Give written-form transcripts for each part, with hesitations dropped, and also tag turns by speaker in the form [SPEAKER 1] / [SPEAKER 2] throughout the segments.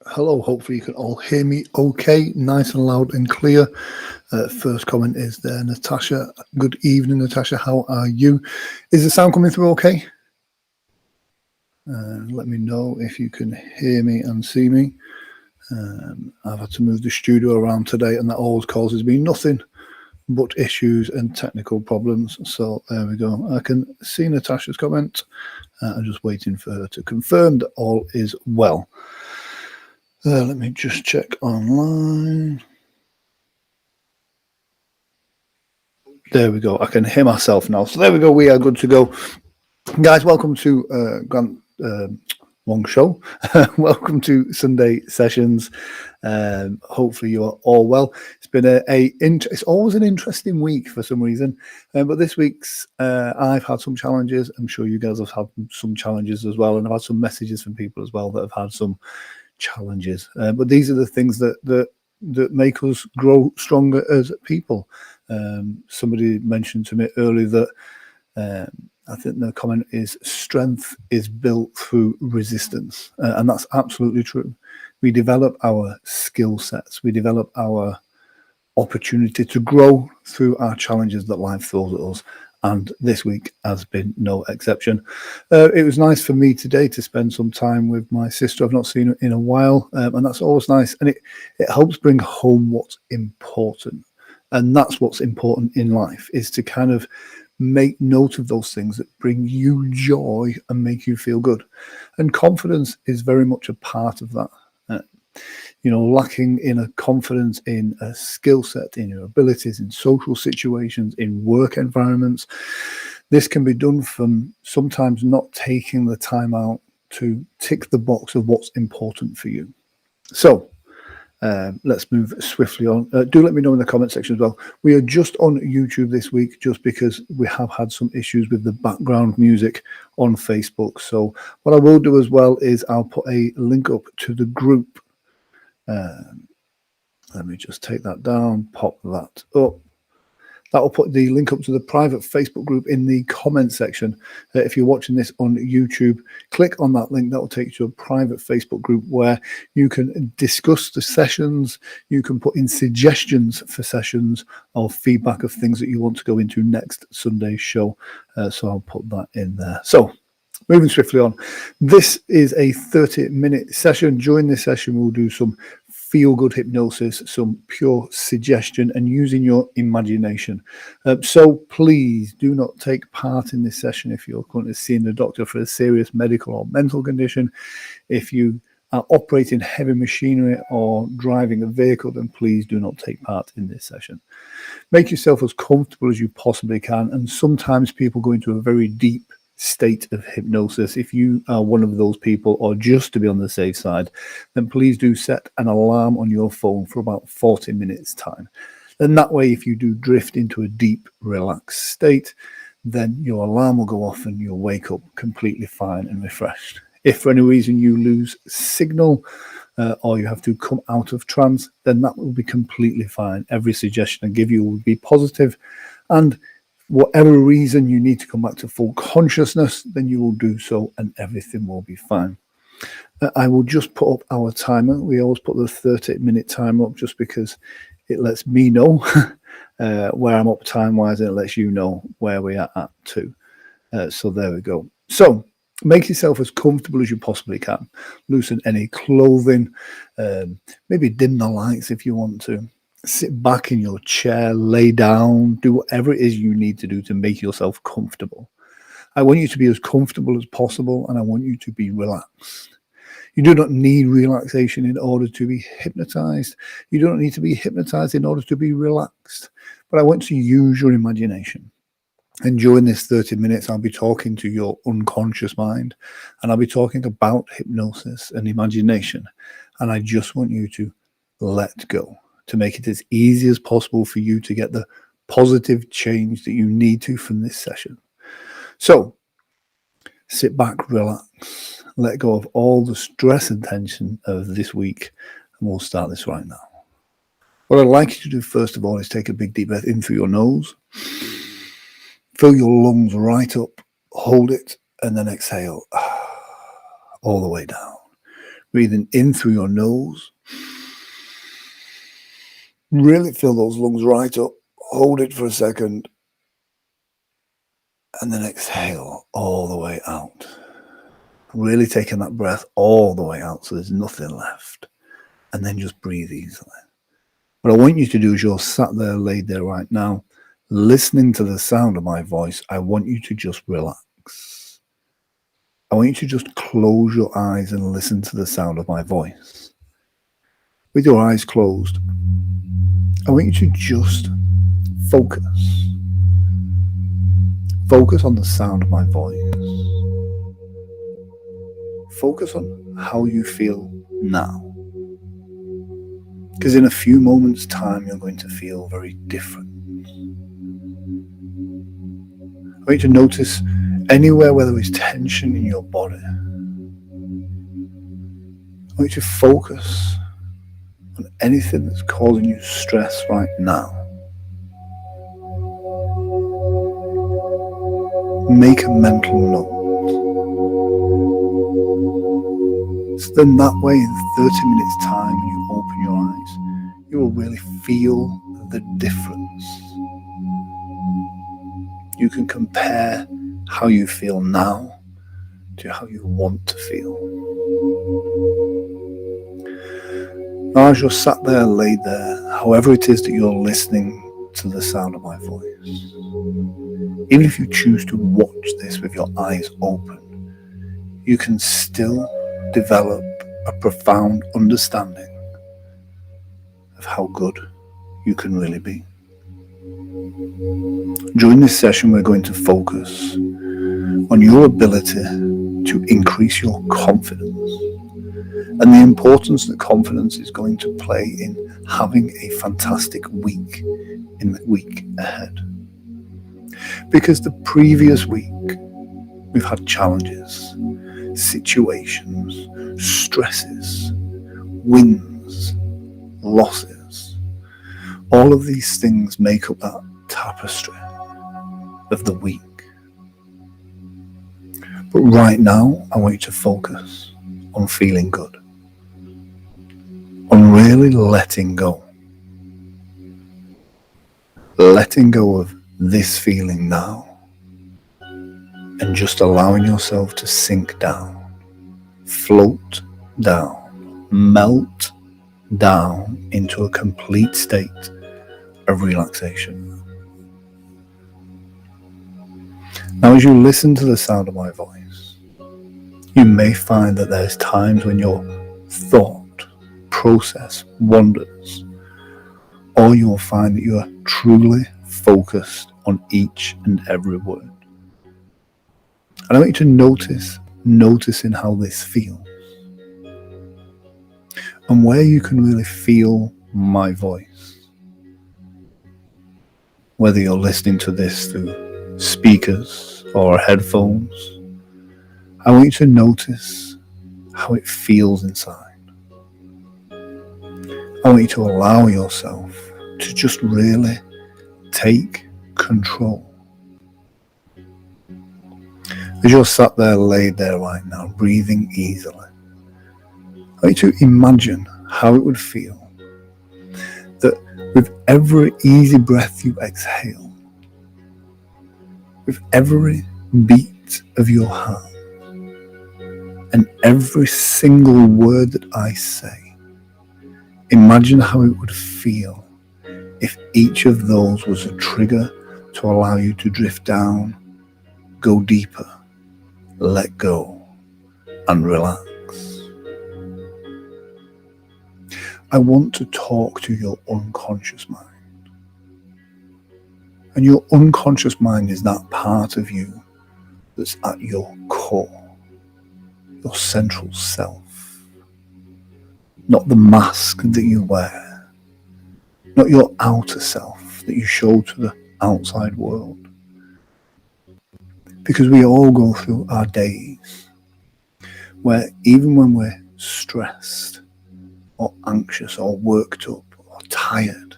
[SPEAKER 1] Hello, hopefully you can all hear me okay, nice and loud and clear. First comment is there, Natasha. Good evening, Natasha. How are you? Is the sound coming through okay? Let me know if you can hear me and see me. I've had to move the studio around today, and that always causes me nothing but issues and technical problems. So there we go. I can see Natasha's comment. I'm just waiting for her to confirm that all is well. Let me just check online. There we go. I can hear myself now. So there we go. We are good to go. Guys, welcome to Grant Long Show. Welcome to Sunday Sessions. Hopefully you are all well. It's been it's always an interesting week for some reason. But this week's I've had some challenges. I'm sure you guys have had some challenges as well. And I've had some messages from people as well that have had some challenges. But these are the things that make us grow stronger as people. Somebody mentioned to me earlier that I think the comment is strength is built through resistance. And that's absolutely true. We develop our skill sets. We develop our opportunity to grow through our challenges that life throws at us. And this week has been no exception. It was nice for me today to spend some time with my sister. I've not seen her in a while, and that's always nice. And it helps bring home what's important. And that's what's important in life, is to kind of make note of those things that bring you joy and make you feel good. And confidence is very much a part of that. Lacking in a confidence in a skill set, in your abilities, in social situations, in work environments. This can be done from sometimes not taking the time out to tick the box of what's important for you. So let's move swiftly on. Do let me know in the comment section as well. We are just on YouTube this week just because we have had some issues with the background music on Facebook. So what I will do as well is I'll put a link up to the group. Let me just take that down, pop that up. That will put the link up to the private Facebook group in the comment section. If you're watching this on YouTube, click on that link. That will take you to a private Facebook group where you can discuss the sessions. You can put in suggestions for sessions or feedback of things that you want to go into next Sunday's show. So I'll put that in there. So moving swiftly on, this is a 30-minute session. During this session, we'll do some feel-good hypnosis, some pure suggestion, and using your imagination. So please do not take part in this session if you're currently seeing a doctor for a serious medical or mental condition. If you are operating heavy machinery or driving a vehicle, then please do not take part in this session. Make yourself as comfortable as you possibly can, and sometimes people go into a very deep state of hypnosis. If you are one of those people, or just to be on the safe side, then please do set an alarm on your phone for about 40 minutes time. And that way, if you do drift into a deep, relaxed state, then your alarm will go off and you'll wake up completely fine and refreshed. If for any reason you lose signal or you have to come out of trance, then that will be completely fine. Every suggestion I give you will be positive, and whatever reason you need to come back to full consciousness, then you will do so and everything will be fine. I will just put up our timer. We always put the 30-minute timer up just because it lets me know where I'm up time-wise, and it lets you know where we are at too. So there we go. So make yourself as comfortable as you possibly can. Loosen any clothing, maybe dim the lights if you want to. Sit back in your chair, lay down, do whatever it is you need to do to make yourself comfortable. I want you to be as comfortable as possible, and I want you to be relaxed. You do not need relaxation in order to be hypnotized. You don't need to be hypnotized in order to be relaxed. But I want to use your imagination. And during this 30 minutes, I'll be talking to your unconscious mind, and I'll be talking about hypnosis and imagination. And I just want you to let go, to make it as easy as possible for you to get the positive change that you need to from this session. So sit back, relax, let go of all the stress and tension of this week, and we'll start this right now. What I'd like you to do first of all is take a big deep breath in through your nose, fill your lungs right up, hold it, and then exhale all the way down. Breathing in through your nose. Really fill those lungs right up. Hold it for a second. And then exhale all the way out. Really taking that breath all the way out so there's nothing left. And then just breathe easily. What I want you to do is you're sat there, laid there right now, listening to the sound of my voice. I want you to just relax. I want you to just close your eyes and listen to the sound of my voice. With your eyes closed, I want you to just focus. Focus on the sound of my voice. Focus on how you feel now. Because in a few moments' time, you're going to feel very different. I want you to notice anywhere where there is tension in your body. I want you to focus on anything that's causing you stress right now. Make a mental note. So then that way in 30 minutes time when you open your eyes, you will really feel the difference. You can compare how you feel now to how you want to feel. Now as you're sat there, laid there, however it is that you're listening to the sound of my voice, even if you choose to watch this with your eyes open, you can still develop a profound understanding of how good you can really be. During this session, we're going to focus on your ability to increase your confidence and the importance that confidence is going to play in having a fantastic week in the week ahead. Because the previous week, we've had challenges, situations, stresses, wins, losses. All of these things make up that tapestry of the week. But right now, I want you to focus on feeling good, on really letting go. Letting go of this feeling now and just allowing yourself to sink down, float down, melt down into a complete state of relaxation. Now, as you listen to the sound of my voice, you may find that there's times when your thought process wanders, or you'll find that you are truly focused on each and every word. And I want you to noticing how this feels, and where you can really feel my voice. Whether you're listening to this through speakers or headphones, I want you to notice how it feels inside. I want you to allow yourself to just really take control. As you're sat there, laid there right now, breathing easily, I want you to imagine how it would feel that with every easy breath you exhale, with every beat of your heart, and every single word that I say, imagine how it would feel if each of those was a trigger to allow you to drift down, go deeper, let go, and relax. I want to talk to your unconscious mind. And your unconscious mind is that part of you that's at your core, your central self. Not the mask that you wear, not your outer self that you show to the outside world. Because we all go through our days where even when we're stressed or anxious or worked up or tired,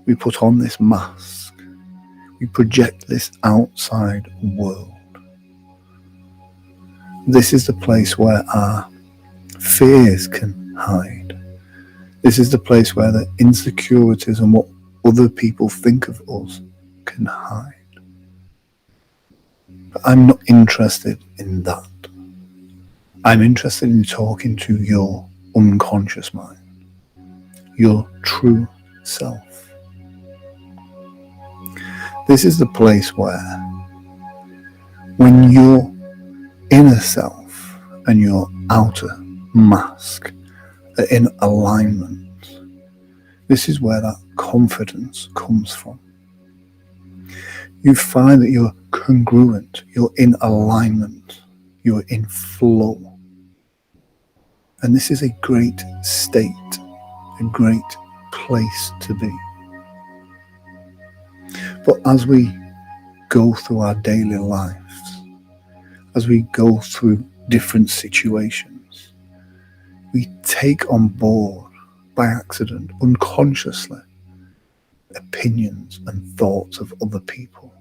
[SPEAKER 1] we put on this mask. We project this outside world. This is the place where our fears can hide. This is the place where the insecurities and what other people think of us can hide. But I'm not interested in that. I'm interested in talking to your unconscious mind, your true self. This is the place where, when your inner self and your outer mask are in alignment, this is where that confidence comes from. You find that you're congruent, you're in alignment, you're in flow. And this is a great state, a great place to be. But as we go through our daily lives, as we go through different situations, we take on board by accident, unconsciously, opinions and thoughts of other people.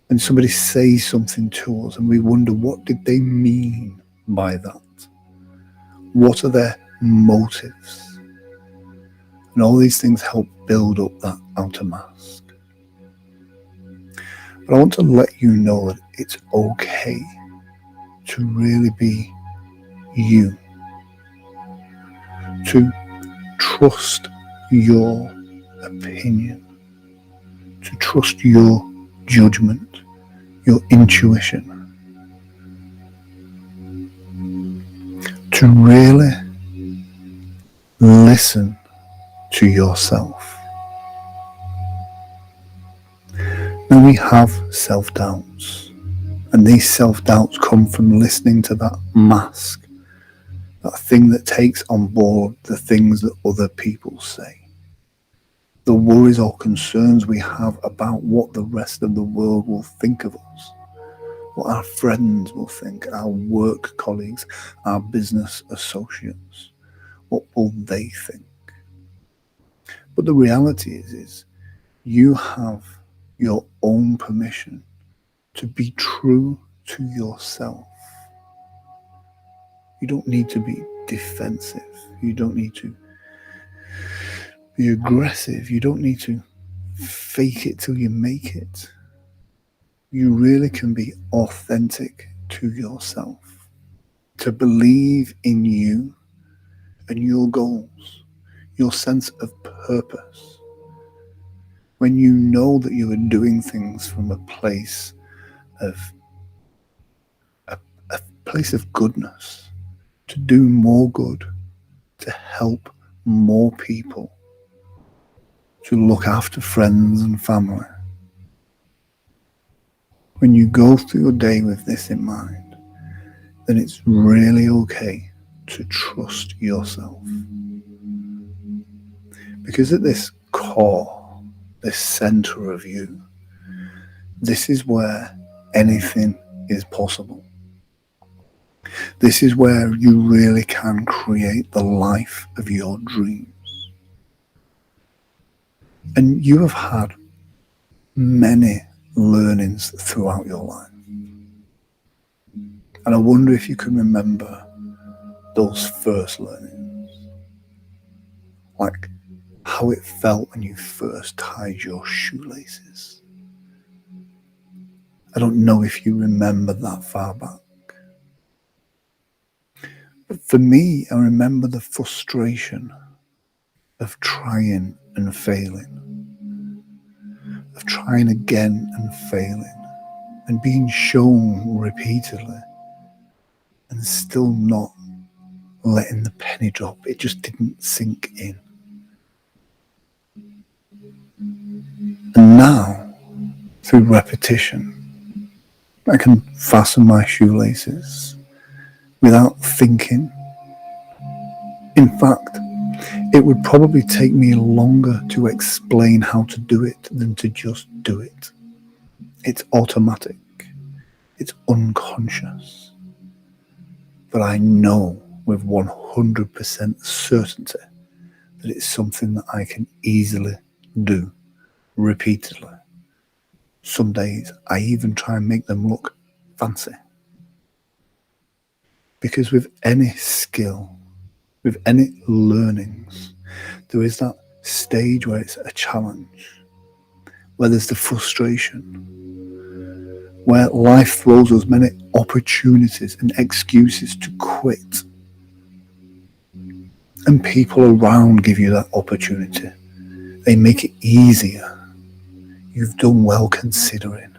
[SPEAKER 1] And somebody says something to us and we wonder, what did they mean by that? What are their motives? And all these things help build up that outer mask. But I want to let you know that it's okay to really be you, to trust your opinion, to trust your judgment, your intuition, to really listen to yourself. Now, we have self-doubts, and these self-doubts come from listening to that mask, that thing that takes on board the things that other people say, the worries or concerns we have about what the rest of the world will think of us, what our friends will think, our work colleagues, our business associates, what will they think? But the reality is you have your own permission to be true to yourself. You don't need to be defensive. You don't need to be aggressive. You don't need to fake it till you make it. You really can be authentic to yourself, to believe in you and your goals, your sense of purpose. When you know that you are doing things from a place of goodness, to do more good, to help more people, to look after friends and family. When you go through your day with this in mind, then it's really okay to trust yourself. Because at this core, this center of you, this is where anything is possible. This is where you really can create the life of your dreams. And you have had many learnings throughout your life. And I wonder if you can remember those first learnings. Like how it felt when you first tied your shoelaces. I don't know if you remember that far back. But for me, I remember the frustration of trying and failing, of trying again and failing, and being shown repeatedly and still not letting the penny drop. It just didn't sink in. And now, through repetition, I can fasten my shoelaces without thinking. In fact, it would probably take me longer to explain how to do it than to just do it. It's automatic. It's unconscious. But I know with 100% certainty that it's something that I can easily do repeatedly. Some days I even try and make them look fancy. Because with any skill, with any learnings, there is that stage where it's a challenge, where there's the frustration, where life throws us many opportunities and excuses to quit. And people around give you that opportunity. They make it easier. You've done well considering.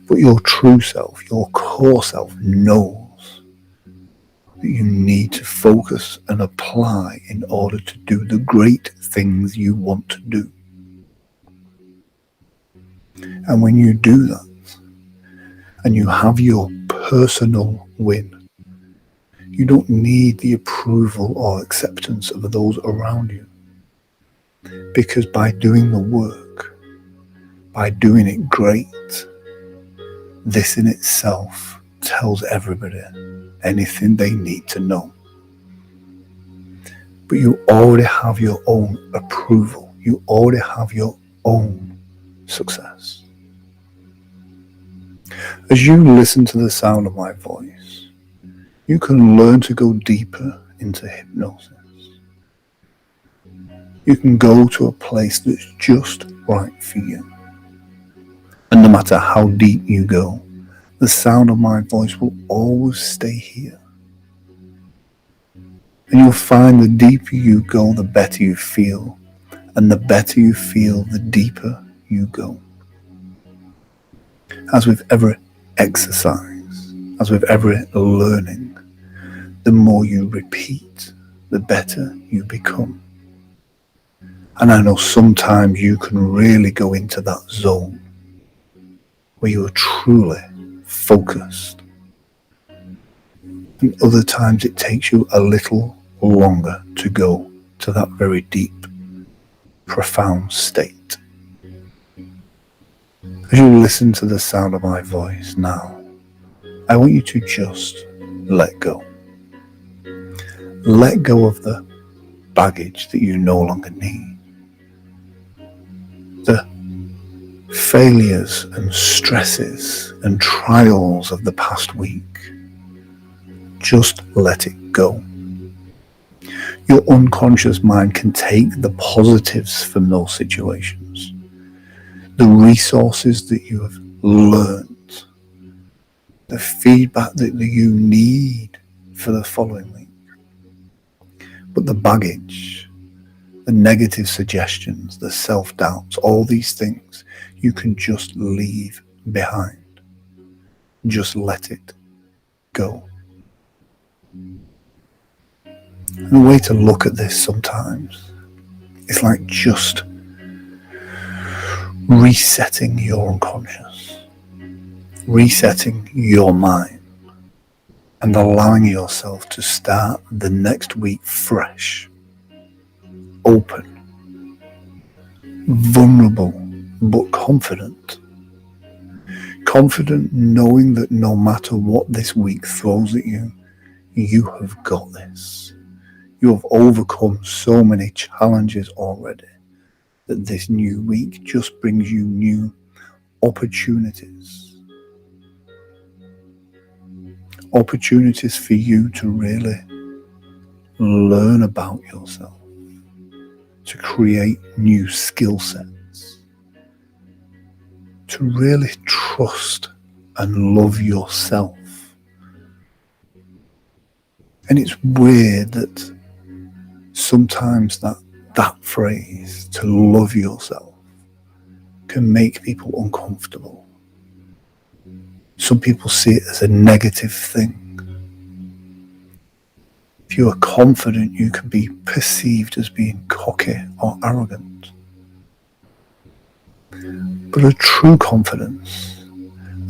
[SPEAKER 1] But your true self, your core self, knows that you need to focus and apply in order to do the great things you want to do. And when you do that, and you have your personal win, you don't need the approval or acceptance of those around you. Because by doing the work, by doing it great, this in itself tells everybody anything they need to know. But you already have your own approval. You already have your own success. As you listen to the sound of my voice, you can learn to go deeper into hypnosis. You can go to a place that's just right for you. And no matter how deep you go, the sound of my voice will always stay here. And you'll find the deeper you go, the better you feel. And the better you feel, the deeper you go. As with every exercise, as with every learning, the more you repeat, the better you become. And I know sometimes you can really go into that zone where you are truly focused. And other times it takes you a little longer to go to that very deep, profound state. As you listen to the sound of my voice now, I want you to just let go. Let go of the baggage that you no longer need. The failures and stresses and trials of the past week. Just let it go. Your unconscious mind can take the positives from those situations, the resources that you have learned, the feedback that you need for the following week. But the baggage, the negative suggestions, the self-doubts, all these things you can just leave behind. Just let it go. And the way to look at this sometimes is like just resetting your unconscious, resetting your mind, and allowing yourself to start the next week fresh, open, vulnerable, but confident. Confident knowing that no matter what this week throws at you, you have got this. You have overcome so many challenges already that this new week just brings you new opportunities. Opportunities for you to really learn about yourself, to create new skill sets, to really trust and love yourself. And it's weird that sometimes that phrase, to love yourself, can make people uncomfortable. Some people see it as a negative thing. If you are confident, you can be perceived as being cocky or arrogant. But a true confidence,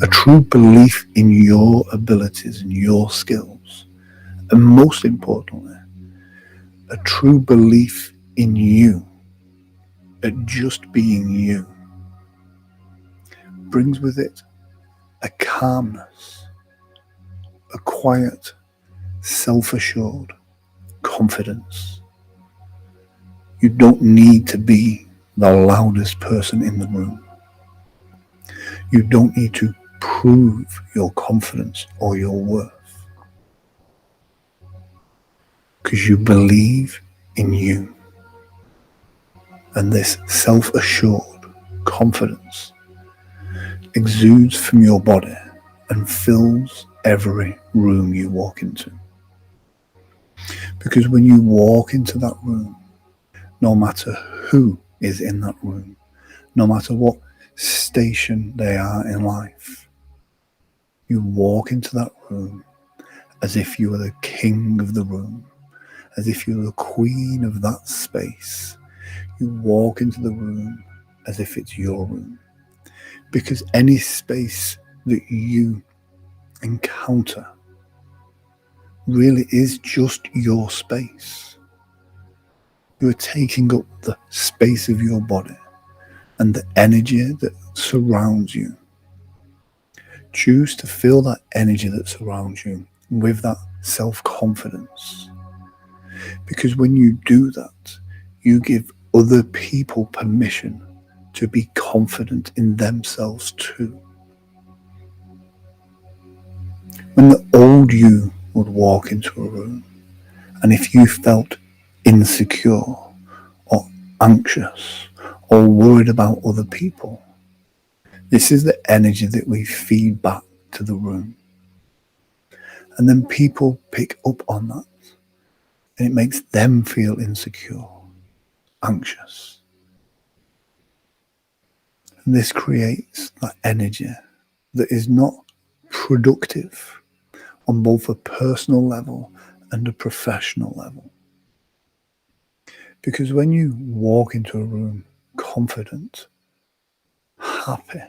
[SPEAKER 1] a true belief in your abilities and your skills, and most importantly, a true belief in you, at just being you, brings with it a calmness, a quiet, self-assured confidence. You don't need to be the loudest person in the room. You don't need to prove your confidence or your worth. because you believe in you. And this self-assured confidence exudes from your body and fills every room you walk into. Because when you walk into that room, no matter who is in that room, no matter what station they are in life, you walk into that room as if you were the king of the room, as if you were the queen of that space. You walk into the room as if it's your room. Because any space that you encounter really is just your space. You are taking up the space of your body and the energy that surrounds you. Choose to feel that energy that surrounds you with that self-confidence. Because when you do that, you give other people permission to be confident in themselves too. When the old you would walk into a room, and if you felt insecure or anxious or worried about other people, this is the energy that we feed back to the room. And then people pick up on that, and it makes them feel insecure, anxious. And this creates that energy that is not productive on both a personal level and a professional level. Because when you walk into a room confident, happy,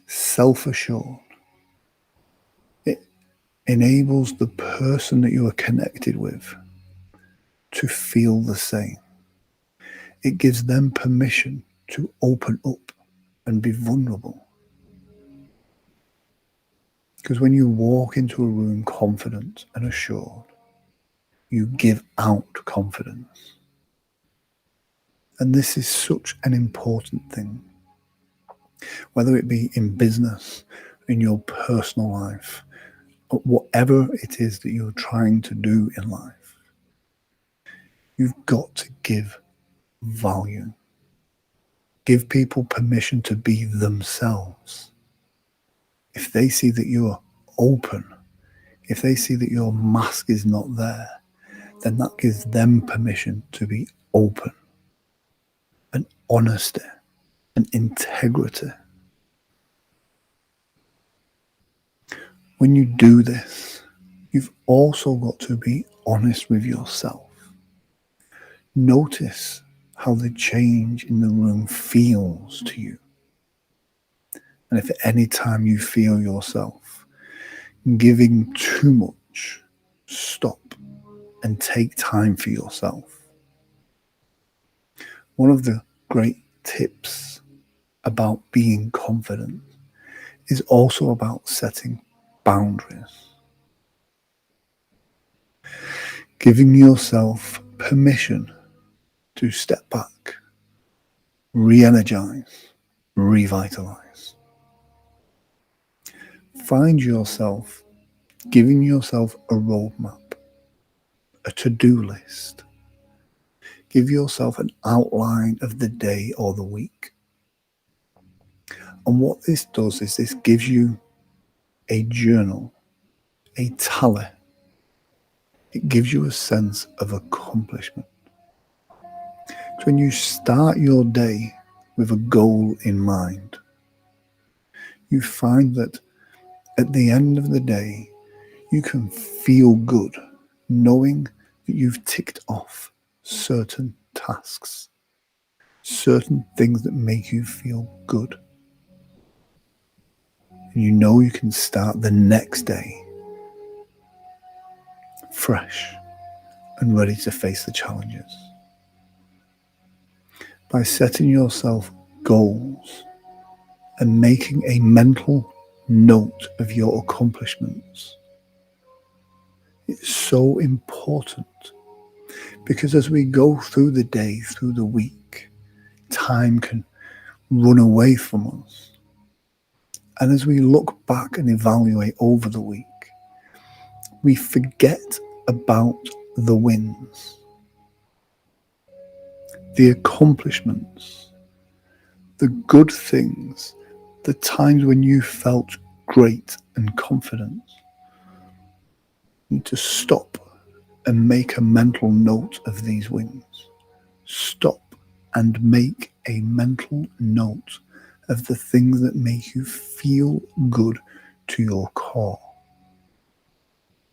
[SPEAKER 1] self-assured, it enables the person that you are connected with to feel the same. It gives them permission to open up and be vulnerable. Because when you walk into a room confident and assured, you give out confidence. And this is such an important thing, whether it be in business, in your personal life, or whatever it is that you're trying to do in life. You've got to give value. Give people permission to be themselves. If they see that you're open, if they see that your mask is not there, then that gives them permission to be open. And honesty and integrity. When you do this, you've also got to be honest with yourself. Notice how the change in the room feels to you. And if at any time you feel yourself giving too much, stop and take time for yourself. One of the great tips about being confident is also about setting boundaries. Giving yourself permission to step back, re-energize, revitalize. Find yourself giving yourself a roadmap, a to-do list. Give yourself an outline of the day or the week. And what this does is this gives you a journal, a tally. It gives you a sense of accomplishment. So when you start your day with a goal in mind, you find that at the end of the day, you can feel good knowing that you've ticked off certain tasks, certain things that make you feel good. And you know you can start the next day fresh and ready to face the challenges. By setting yourself goals and making a mental note of your accomplishments, it's so important, because as we go through the day, through the week, time can run away from us. And as we look back and evaluate over the week, we forget about the wins, the accomplishments, the good things, the times when you felt great and confident. You need to stop and make a mental note of these wins. Stop and make a mental note of the things that make you feel good to your core.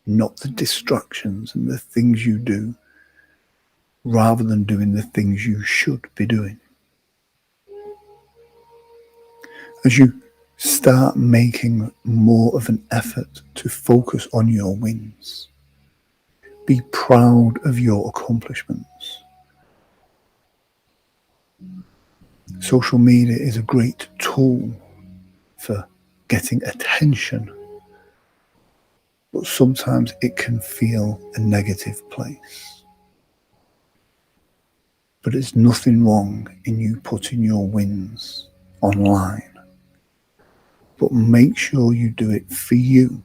[SPEAKER 1] Not the distractions and the things you do, rather than doing the things you should be doing. As you start making more of an effort to focus on your wins, be proud of your accomplishments. Social media is a great tool for getting attention, but sometimes it can feel a negative place. But it's nothing wrong in you putting your wins online. But make sure you do it for you.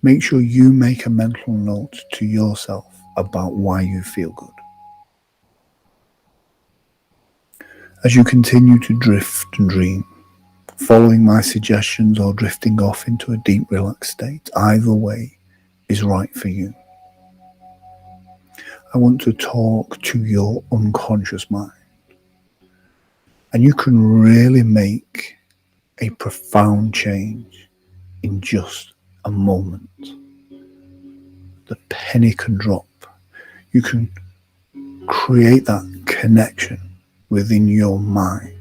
[SPEAKER 1] Make sure you make a mental note to yourself about why you feel good. As you continue to drift and dream, following my suggestions or drifting off into a deep relaxed state, either way is right for you. I want to talk to your unconscious mind. And you can really make a profound change in just a moment. The penny can drop. You can create that connection within your mind,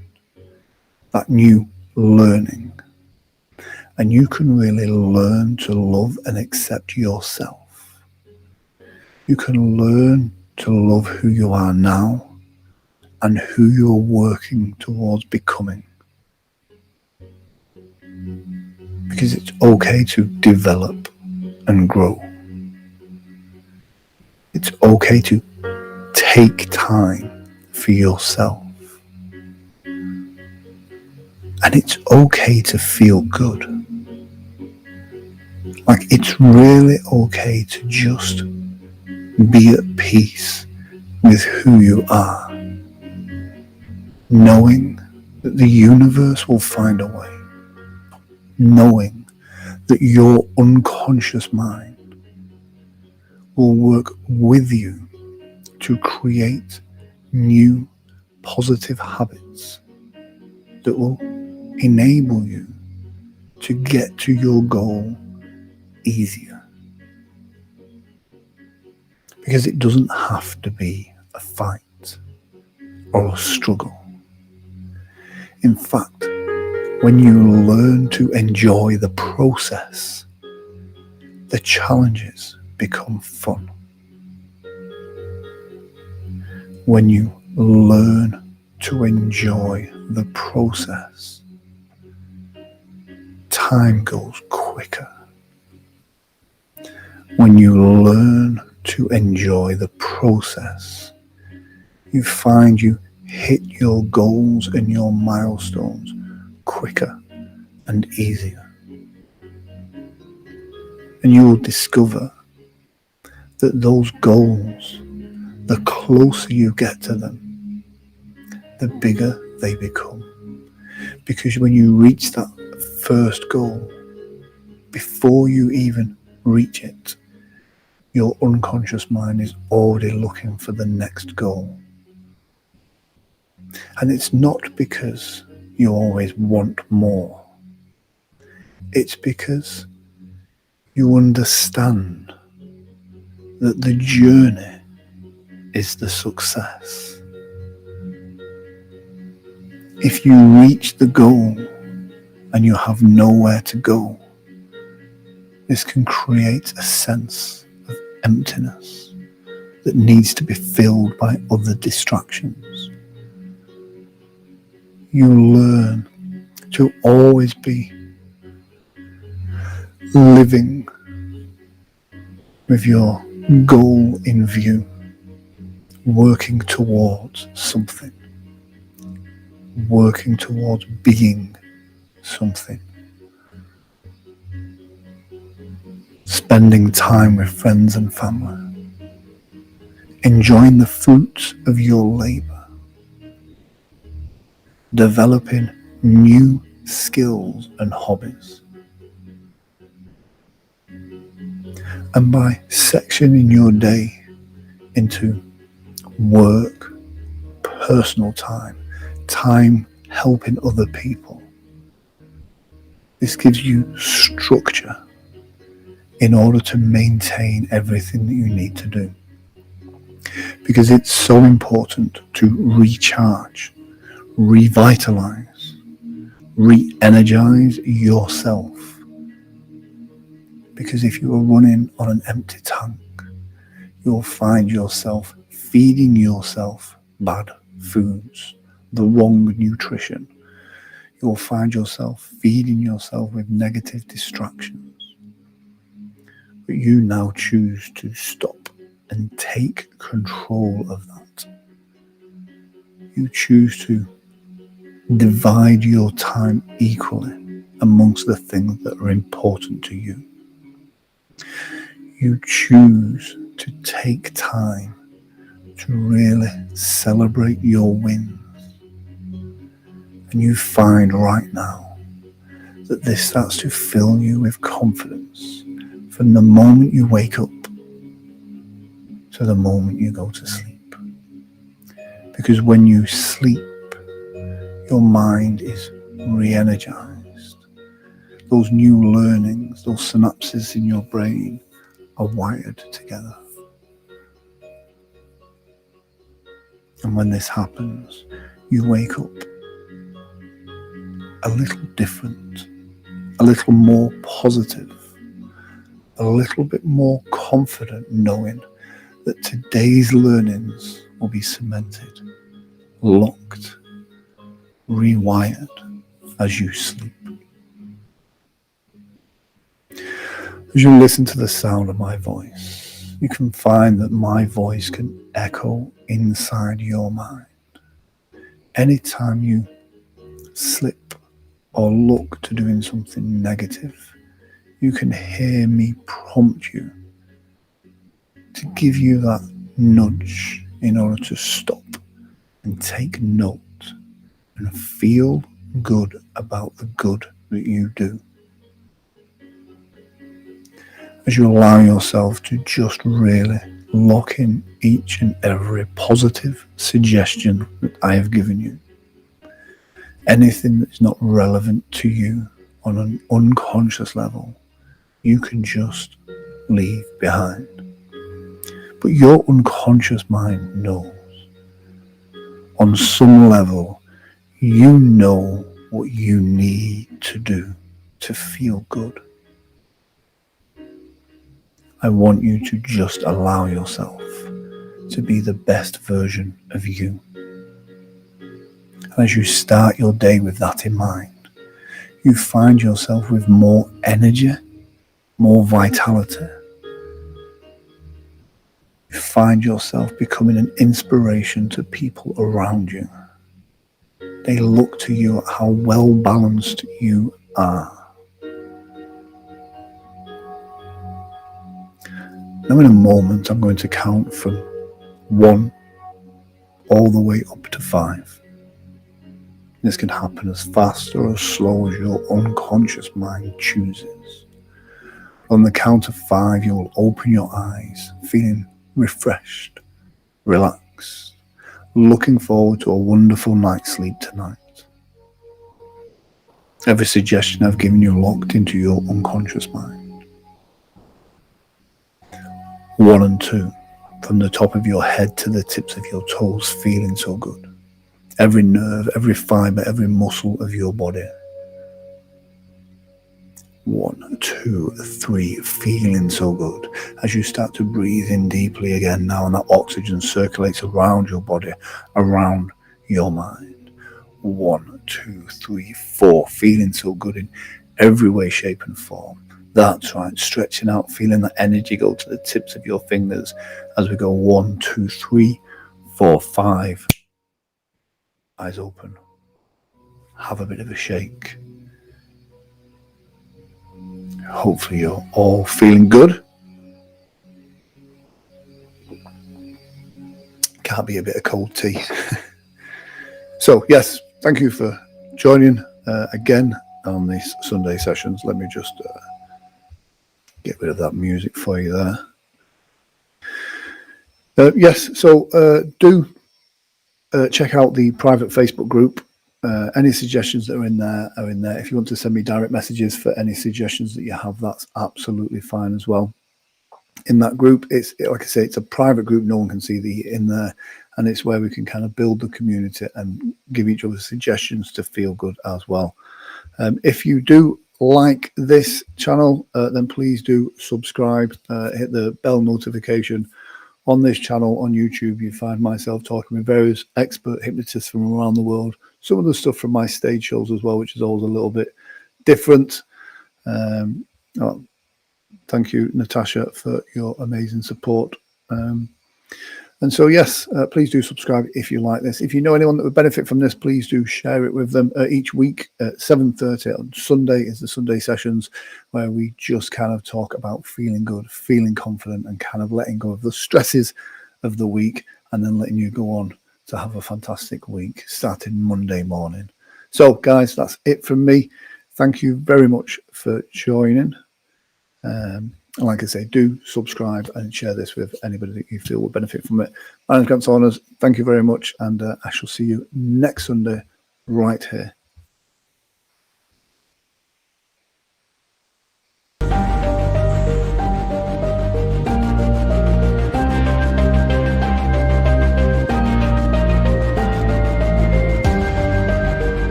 [SPEAKER 1] that new learning. And you can really learn to love and accept yourself. You can learn to love who you are now and who you are working towards becoming. Because it's okay to develop and grow. It's okay to take time for yourself. And it's okay to feel good. Like, it's really okay to just be at peace with who you are, knowing that the universe will find a way, knowing that your unconscious mind will work with you to create new positive habits that will enable you to get to your goal easier. Because it doesn't have to be a fight or a struggle. In fact, when you learn to enjoy the process, the challenges become fun. When you learn to enjoy the process, time goes quicker. When you learn to enjoy the process, you find you hit your goals and your milestones quicker and easier. And you will discover that those goals, the closer you get to them, the bigger they become. Because when you reach that first goal, before you even reach it, your unconscious mind is already looking for the next goal. And it's not because you always want more. It's because you understand that the journey is the success. If you reach the goal and you have nowhere to go, this can create a sense of emptiness that needs to be filled by other distractions. You learn to always be living with your goal in view, working towards something, working towards being something, spending time with friends and family, enjoying the fruits of your labor, developing new skills and hobbies. And by sectioning your day into work, personal time, time helping other people, this gives you structure in order to maintain everything that you need to do. Because it's so important to recharge, revitalize, re-energize yourself. Because if you are running on an empty tank, you'll find yourself feeding yourself bad foods, the wrong nutrition. You'll find yourself feeding yourself with negative distractions. But you now choose to stop and take control of that. You choose to divide your time equally amongst the things that are important to you. You choose to take time to really celebrate your wins. And you find right now that this starts to fill you with confidence from the moment you wake up to the moment you go to sleep. Because when you sleep, your mind is re-energized. Those new learnings, those synapses in your brain are wired together. And when this happens, you wake up a little different, a little more positive, a little bit more confident, knowing that today's learnings will be cemented, locked, rewired as you sleep. As you listen to the sound of my voice, you can find that my voice can echo inside your mind. Anytime you slip or look to doing something negative, you can hear me prompt you to give you that nudge in order to stop and take note and feel good about the good that you do. As you allow yourself to just really lock in each and every positive suggestion that I have given you. Anything that's not relevant to you on an unconscious level, you can just leave behind. But your unconscious mind knows. On some level, you know what you need to do to feel good. I want you to just allow yourself to be the best version of you. And as you start your day with that in mind, you find yourself with more energy, more vitality. You find yourself becoming an inspiration to people around you. They look to you at how well balanced you are. Now in a moment, I'm going to count from 1 all the way up to 5. This can happen as fast or as slow as your unconscious mind chooses. On the count of 5, you will open your eyes, feeling refreshed, relaxed, looking forward to a wonderful night's sleep tonight. Every suggestion I've given you locked into your unconscious mind. 1 and 2, from the top of your head to the tips of your toes, feeling so good. Every nerve, every fiber, every muscle of your body. 1, 2, 3, feeling so good. As you start to breathe in deeply again now, and that oxygen circulates around your body, around your mind. 1, 2, 3, 4, feeling so good in every way, shape and form. That's right, stretching out, feeling that energy go to the tips of your fingers as we go 1, 2, 3, 4, 5. Eyes open. Have a bit of a shake. Hopefully you're all feeling good. can't be a bit of cold tea. So yes, thank you for joining again on these Sunday sessions. Let me just get rid of that music for you there. Yes, so do check out the private Facebook group. Any suggestions that are in there. If you want to send me direct messages for any suggestions that you have, that's absolutely fine as well. In that group, it's like I say, it's a private group. No one can see in there, and it's where we can kind of build the community and give each other suggestions to feel good as well. If you do like this channel, then please do subscribe, hit the bell notification. On this channel on YouTube, you find myself talking with various expert hypnotists from around the world. Some of the stuff from my stage shows as well, which is always a little bit different. Thank you, Natasha, for your amazing support. And so, yes, please do subscribe if you like this. If you know anyone that would benefit from this, please do share it with them. Each week at 7:30 on Sunday is the Sunday sessions, where we just kind of talk about feeling good, feeling confident, and kind of letting go of the stresses of the week, and then letting you go on to have a fantastic week starting Monday morning. So, guys, that's it from me. Thank you very much for joining. Like I say, do subscribe and share this with anybody that you feel will benefit from it. My name's Grant Saunders. Thank you very much, and I shall see you next Sunday right here